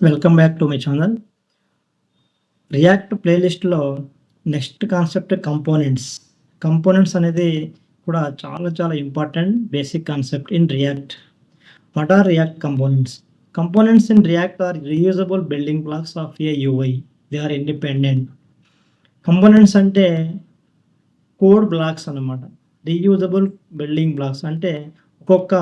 Welcome back to my channel. React ప్లేలిస్ట్లో next concept components. Components అనేది కూడా చాలా చాలా important basic concept in React. What are React components? Components in React are reusable building blocks of a UI. They are independent. Components అంటే code blocks అన్నమాట. Reusable building blocks అంటే ఒక్కొక్క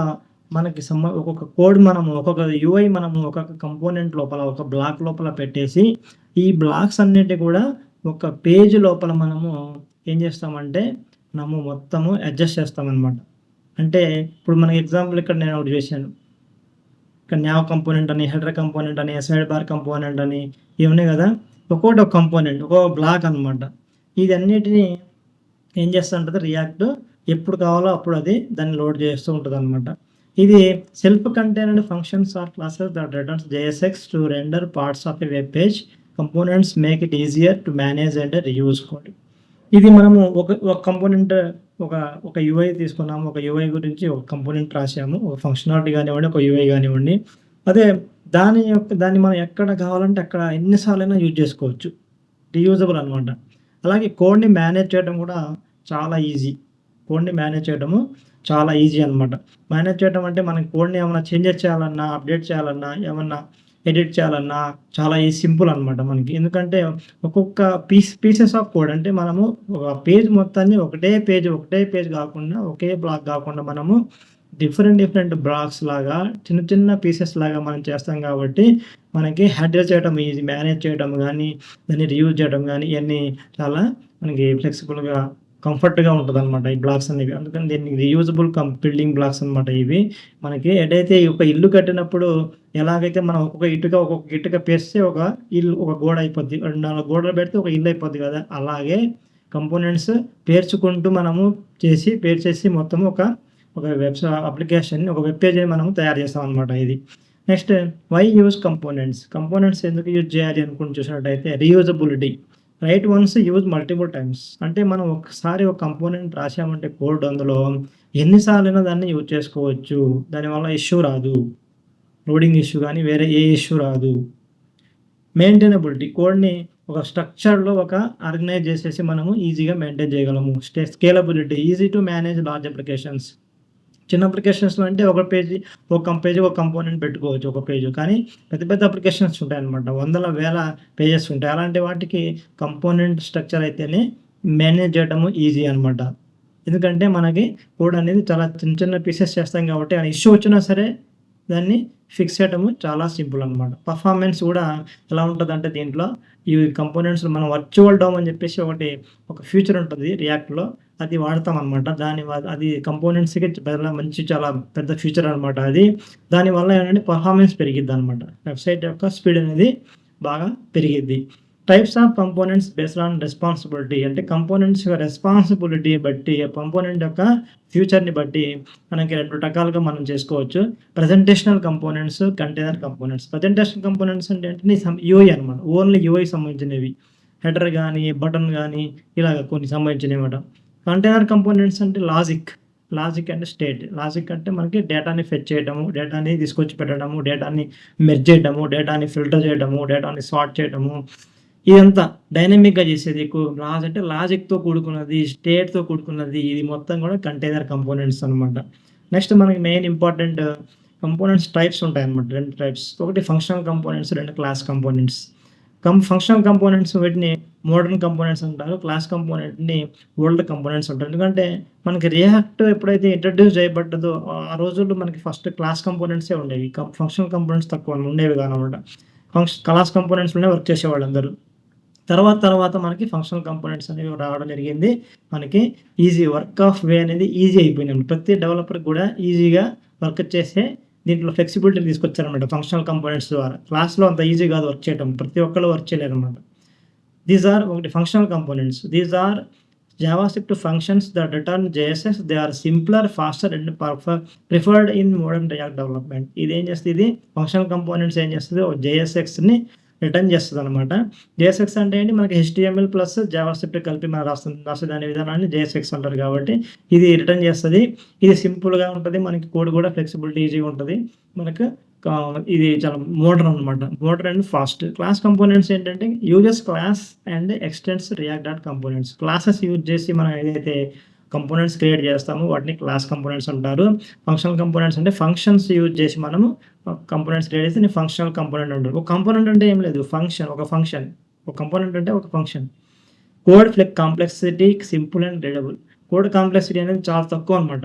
మనకి ఒక్కొక్క కోడ్ మనము ఒక్కొక్క యూఐ మనము ఒక్కొక్క కంపోనెంట్ లోపల ఒక బ్లాక్ లోపల పెట్టేసి ఈ బ్లాక్స్ అన్నిటి కూడా ఒక పేజ్ లోపల మనము ఏం చేస్తామంటే మనము మొత్తము అడ్జస్ట్ చేస్తామన్నమాట. అంటే ఇప్పుడు మనకి ఎగ్జాంపుల్ ఇక్కడ నేను ఒకటి చేశాను. ఇక్కడ న్యావ్ కంపోనెంట్ అని, హెడర్ కంపోనెంట్ అని, సైడ్ బార్ కంపోనెంట్ అని ఇవన్నీ కదా. ఒక్కొక్కటి ఒక కంపోనెంట్, ఒక బ్లాక్ అనమాట. ఇది అన్నిటిని ఏం చేస్తూ ఉంటుంది రియాక్ట్, ఎప్పుడు కావాలో అప్పుడు అది దాన్ని లోడ్ చేస్తూ ఉంటుంది అనమాట. ఇది self contained functions or classes that returns JSX to render parts of a web page. Components make it easier to manage and reuse code. ఇది మనము ఒక కంపోనెంట్ ఒక యూఐ తీసుకున్నాము. ఒక యూఐ గురించి ఒక కంపోనెంట్ రాసాము, ఒక ఫంక్షనాలిటీ కానివ్వండి, ఒక యూఐ కానివ్వండి. అదే దాన్ని మనం ఎక్కడ కావాలంటే అక్కడ ఎన్నిసార్లైనా యూజ్ చేసుకోవచ్చు, రీయూజబుల్ అనమాట. అలాగే కోడ్ని మేనేజ్ చేయడం కూడా చాలా ఈజీ. చాలా ఈజీ అనమాట. మేనేజ్ చేయడం అంటే మనకి కోడ్ని ఏమైనా చేంజెస్ చేయాలన్నా, అప్డేట్ చేయాలన్నా, ఏమన్నా ఎడిట్ చేయాలన్నా చాలా సింపుల్ అనమాట మనకి. ఎందుకంటే ఒక్కొక్క పీసెస్ ఆఫ్ కోడ్ అంటే మనము ఒక పేజ్ మొత్తాన్ని ఒకటే పేజ్ కాకుండా, ఒకే బ్లాక్ కాకుండా మనము డిఫరెంట్ బ్లాక్స్ లాగా చిన్న పీసెస్ లాగా మనం చేస్తాం కాబట్టి మనకి హ్యాండిల్ చేయడం ఈజీ. మేనేజ్ చేయడం కానీ, దాన్ని రీయూజ్ చేయడం కానీ ఇవన్నీ చాలా మనకి ఫ్లెక్సిబుల్గా, కంఫర్ట్గా ఉంటుంది అనమాట ఈ బ్లాక్స్ అనేవి. అందుకని దీన్ని రీయూజబుల్ బిల్డింగ్ బ్లాక్స్ అనమాట ఇవి. మనకి ఏదైతే ఒక ఇల్లు కట్టినప్పుడు ఎలాగైతే మనం ఒక్కొక్క ఇటుక పేస్తే ఒక గోడ అయిపోద్ది, 4 గోడలు పెడితే ఒక ఇల్లు అయిపోద్ది కదా. అలాగే కంపోనెంట్స్ పేర్చుకుంటూ మనము పేర్చేసి మొత్తం ఒక అప్లికేషన్, ఒక వెబ్ పేజ్ని మనము తయారు చేస్తాం అనమాట ఇది. నెక్స్ట్, వై యూజ్ కంపోనెంట్స్ ఎందుకు యూజ్ చేయాలి అనుకుని చూసినట్టయితే reusability. Right once use multiple times. అంటే మనం ఒకసారి ఒక కంపోనెంట్ రాసామంటే కోడ్ అందులో ఎన్నిసార్లైనా దాన్ని యూజ్ చేసుకోవచ్చు. దానివల్ల ఇష్యూ రాదు, లోడింగ్ ఇష్యూ కానీ వేరే ఏ ఇష్యూ రాదు. మెయింటైనబిలిటీ, కోడ్ని ఒక స్ట్రక్చర్లో ఆర్గనైజ్ చేసేసి మనము ఈజీగా మెయింటైన్ చేయగలము. Scalability, easy to manage large applications. చిన్న అప్లికేషన్స్లో అంటే ఒక కంపోనెంట్ పెట్టుకోవచ్చు ఒక పేజ్. కానీ పెద్ద అప్లికేషన్స్ ఉంటాయన్నమాట, వందల వేల పేజెస్ ఉంటాయి. అలాంటి వాటికి కంపోనెంట్ స్ట్రక్చర్ అయితేనే మేనేజ్ చేయడము ఈజీ అనమాట. ఎందుకంటే మనకి కోడ్ అనేది చాలా చిన్న పీసెస్ చేస్తాం కాబట్టి ఆ ఇష్యూ వచ్చినా సరే దాన్ని ఫిక్స్ చేయడము చాలా సింపుల్ అనమాట. పర్ఫార్మెన్స్ కూడా ఎలా ఉంటుందంటే దీంట్లో ఈ కంపోనెంట్స్ మనం వర్చువల్ డౌమ్ అని చెప్పేసి ఒక ఫ్యూచర్ ఉంటుంది రియాక్ట్లో, అది వాడతాం అనమాట. అది కంపోనెంట్స్కి చాలా పెద్ద ఫ్యూచర్ అనమాట అది. దానివల్ల ఏంటంటే పర్ఫార్మెన్స్ పెరిగిద్ది అనమాట, వెబ్సైట్ యొక్క స్పీడ్ అనేది బాగా పెరిగిద్ది. Types of components based on responsibility. అంటే కంపోనెంట్స్ యొక్క రెస్పాన్సిబిలిటీ బట్టి, కంపోనెంట్ యొక్క ఫ్యూచర్ని బట్టి మనకి 2 రకాలుగా మనం చేసుకోవచ్చు. Presentational components, container components. Presentation components అంటే యూఐ అనమాట, ఓన్లీ యూఐ సంబంధించినవి. హెడర్ కానీ, బటన్ కానీ ఇలాగ కొన్ని సంబంధించినవి అనమాట. కంటైనర్ కంపోనెంట్స్ అంటే లాజిక్ అంటే స్టేట్. లాజిక్ అంటే మనకి డేటాని ఫెచ్ చేయడము, డేటాని తీసుకొచ్చి పెట్టడము, డేటాని మెర్జ్ చేయడము, డేటాని ఫిల్టర్ చేయడము, డేటాని సార్ట్ చేయడము, ఇదంతా డైనమిక్గా చేసేది. లాజిక్తో కూడుకున్నది, స్టేట్తో కూడుకున్నది. ఇది మొత్తం కూడా కంటైనర్ కంపోనెంట్స్ అనమాట. నెక్స్ట్ మనకి మెయిన్ ఇంపార్టెంట్ కంపోనెంట్స్ టైప్స్ ఉంటాయి అనమాట, 2 టైప్స్. ఒకటి functional components, 2 class components. Functional components వీటిని మోడర్న్ కంపోనెంట్స్ అంటారు, క్లాస్ కంపోనెంట్ని ఓల్డ్ కంపోనెంట్స్ అంటారు. ఎందుకంటే మనకి రియాక్ట్ ఎప్పుడైతే ఇంట్రడ్యూస్ చేయబడ్డదో ఆ రోజుల్లో మనకి ఫస్ట్ క్లాస్ కంపోనెంట్సే ఉండేవి, ఫంక్షనల్ కంపోనెంట్స్ తక్కువ ఉండేవి కానమాట. క్లాస్ కంపోనెంట్స్లోనే వర్క్ చేసేవాళ్ళు అందరూ. తర్వాత మనకి ఫంక్షనల్ కంపోనెంట్స్ అనేవి రావడం జరిగింది. మనకి ఈజీ వర్క్ ఆఫ్ వే అనేది ఈజీ అయిపోయింది. ప్రతి డెవలపర్కి కూడా ఈజీగా వర్క్ చేసే దీంట్లో ఫ్లెక్సిబిలిటీని తీసుకొచ్చారనమాట ఫంక్షనల్ కంపోనెంట్స్ ద్వారా. క్లాస్లో అంత ఈజీ కాదు వర్క్ చేయడం, ప్రతి ఒక్కళ్ళు వర్క్ చేయలేరు అనమాట. These are functional components. These are JavaScript functions that return JSX. They are simpler, faster and preferred in modern React development. ఇది ఫంక్షనల్ కంపోనెంట్స్ ఏం చేస్తుంది, JSXని రిటర్న్ చేస్తుంది అనమాట. JSX అంటే ఏంటి, మనకి HTML ప్లస్ JavaScript కలిపి మనం రాసేదాని విధానాన్ని JSX అంటారు కాబట్టి ఇది రిటర్న్ చేస్తుంది. ఇది సింపుల్గా ఉంటుంది, మనకి కోడ్ కూడా ఫ్లెక్సిబిలిటీ ఈజీగా ఉంటుంది. మనకు ఇది చాలా మోడర్న్ అనమాట. Modern and fast. Class components ఏంటంటే uses class and extends React dot components. Classes use చేసి మనం ఏదైతే కంపోనెంట్స్ క్రియేట్ చేస్తామో వాటిని క్లాస్ కంపోనెంట్స్ అంటారు. ఫంక్షనల్ కంపోనెంట్స్ అంటే ఫంక్షన్స్ యూజ్ చేసి మనము కంపోనెంట్స్ క్రియేట్ చేస్తే ఫంక్షనల్ కంపోనెంట్ అంటారు. ఒక కంపోనెంట్ అంటే ఏం లేదు, ఒక ఫంక్షన్. ఒక కంపోనెంట్ అంటే ఒక function. Code complexity simple and readable. Code complexity అనేది చాలా తక్కువ అనమాట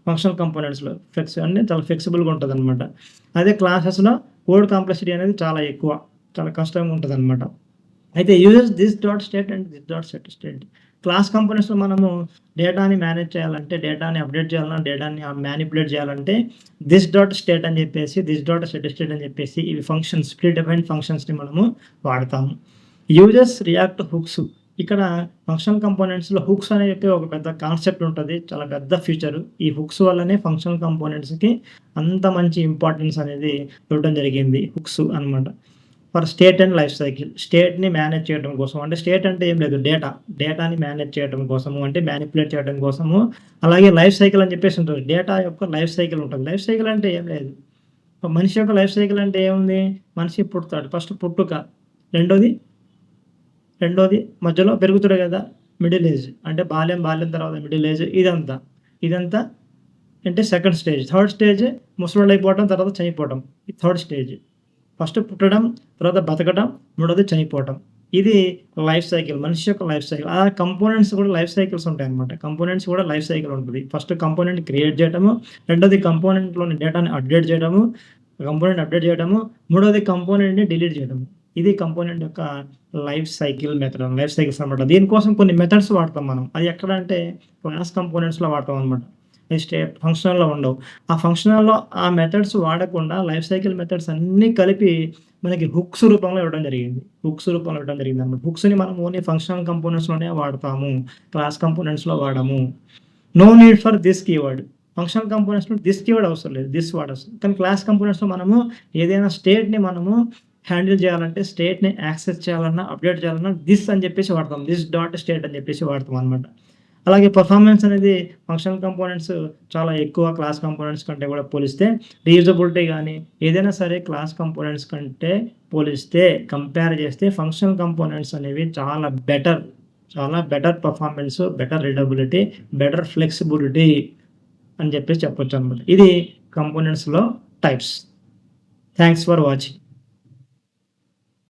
ఫంక్షనల్ కంపోనెంట్స్‌లో. అంటే చాలా ఫ్లెక్సిబుల్‌గా ఉంటదనమాట. అదే క్లాసెస్‌లో కోడ్ కాంప్లెక్సిటీ అనేది చాలా ఎక్కువ. చాలా కష్టంగా ఉంటదనమాట. అయితే uses this dot state and this dot set state. Class కంపోనెంట్స్‌లో మనము డేటాని మేనేజ్ చేయాలంటే, డేటాని అప్డేట్ చేయాలన్నా, డేటాని మ్యానిపులేట్ చేయాలంటే దిస్ డాట్ స్టేట్ అని చెప్పేసి, దిస్ డాట్ సెట్ స్టేట్ అని చెప్పేసి ఇవి ఫంక్షన్స్, ప్రీ డిఫైన్డ్ ఫంక్షన్స్‌ని మనము వాడతాము. Uses react hooks. ఇక్కడ ఫంక్షనల్ కంపోనెంట్స్‌లో హుక్స్ అని చెప్పి ఒక పెద్ద కాన్సెప్ట్ ఉంటది. చాలా పెద్ద ఫీచరు. ఈ హుక్స్ వల్లనే ఫంక్షనల్ కంపోనెంట్స్‌కి అంత మంచి ఇంపార్టెన్స్ అనేది ఇవ్వడం జరిగింది. హుక్స్ అనమాట. For state and life cycle. స్టేట్‌ని మేనేజ్ చేయడం కోసం, అంటే స్టేట్ అంటే ఏం లేదు, డేటాని మేనేజ్ చేయడం కోసము, అంటే మ్యానిపులేట్ చేయడం కోసము. అలాగే లైఫ్ సైకిల్ అని చెప్పేసి ఉంటుంది. డేటా యొక్క లైఫ్ సైకిల్ ఉంటుంది. లైఫ్ సైకిల్ అంటే ఏం లేదు. మనిషి యొక్క లైఫ్ సైకిల్ అంటే ఏముంది? మనిషి పుడతాడు. ఫస్ట్ పుట్టుక. రెండోది మధ్యలో పెరుగుతాడు కదా! Middle age. అంటే బాల్యం తర్వాత మిడిల్ ఏజ్ ఇదంతా అంటే సెకండ్ స్టేజ్. థర్డ్ స్టేజ్ ముసలోడైపోవడం, తర్వాత చనిపోవడం. ఇది థర్డ్ స్టేజ్. ఫస్ట్ పుట్టడం, తర్వాత బతకడం, మూడోది చనిపోవటం. ఇది లైఫ్ సైకిల్. మనిషి యొక్క లైఫ్ సైకిల్. ఆ కంపోనెంట్స్ కూడా లైఫ్ సైకిల్స్ ఉంటాయన్నమాట. కంపోనెంట్స్ కూడా లైఫ్ సైకిల్ ఉంటది. ఫస్ట్ కంపోనెంట్ క్రియేట్ చేయడము, రెండోది కంపోనెంట్‌లోని డేటాని అప్డేట్ చేయడము, మూడోది కంపోనెంట్‌ని డిలీట్ చేయడము. ఇది కంపోనెంట్ యొక్క life cycle method. Life cycles అనమాట. దీనికోసం కొన్ని మెథడ్స్ వాడతాం మనం. అది ఎక్కడంటే క్లాస్ కంపోనెంట్స్‌లో వాడతాం అనమాట. ఫంక్షనల్‌లో ఉండవు. ఆ ఫంక్షనల్‌లో ఆ మెథడ్స్ వాడకుండా లైఫ్ సైకిల్ మెథడ్స్ అన్నీ కలిపి మనకి హుక్స్ రూపంలో ఇవ్వడం జరిగిందనమాట. హుక్స్‌ని మనం ఓన్లీ ఫంక్షనల్ కంపోనెంట్స్‌లోనే వాడతాము. క్లాస్ కంపోనెంట్స్‌లో వాడము. No need for this keyword. Functional కంపోనెంట్స్‌లో దిస్ కీవర్డ్ అవసరం లేదు. దిస్ వాడొచ్చు. కానీ క్లాస్ కంపోనెంట్స్‌లో మనము ఏదైనా స్టేట్‌ని మనము హ్యాండిల్ చేయాలంటే, స్టేట్‌ని యాక్సెస్ చేయాలన్నా, అప్డేట్ చేయాలన్నా దిస్ అని చెప్పేసి వాడతాం. దిస్ డాట్ స్టేట్ అని చెప్పేసి వాడతాం అనమాట. అలాగే పెర్ఫార్మెన్స్ అనేది ఫంక్షనల్ కంపోనెంట్స్ చాలా ఎక్కువ క్లాస్ కంపోనెంట్స్ కంటే కూడా పోలిస్తే. రీయూజబిలిటీ గానీ ఏదైనా సరే క్లాస్ కంపోనెంట్స్ కంటే పోలిస్తే, కంపేర్ చేస్తే ఫంక్షనల్ కంపోనెంట్స్ అనేవి చాలా better performance, better readability, better flexibility అని చెప్పేసి చెప్పొచ్చనమాట. ఇది కంపోనెంట్స్‌లో టైప్స్. Thanks for watching.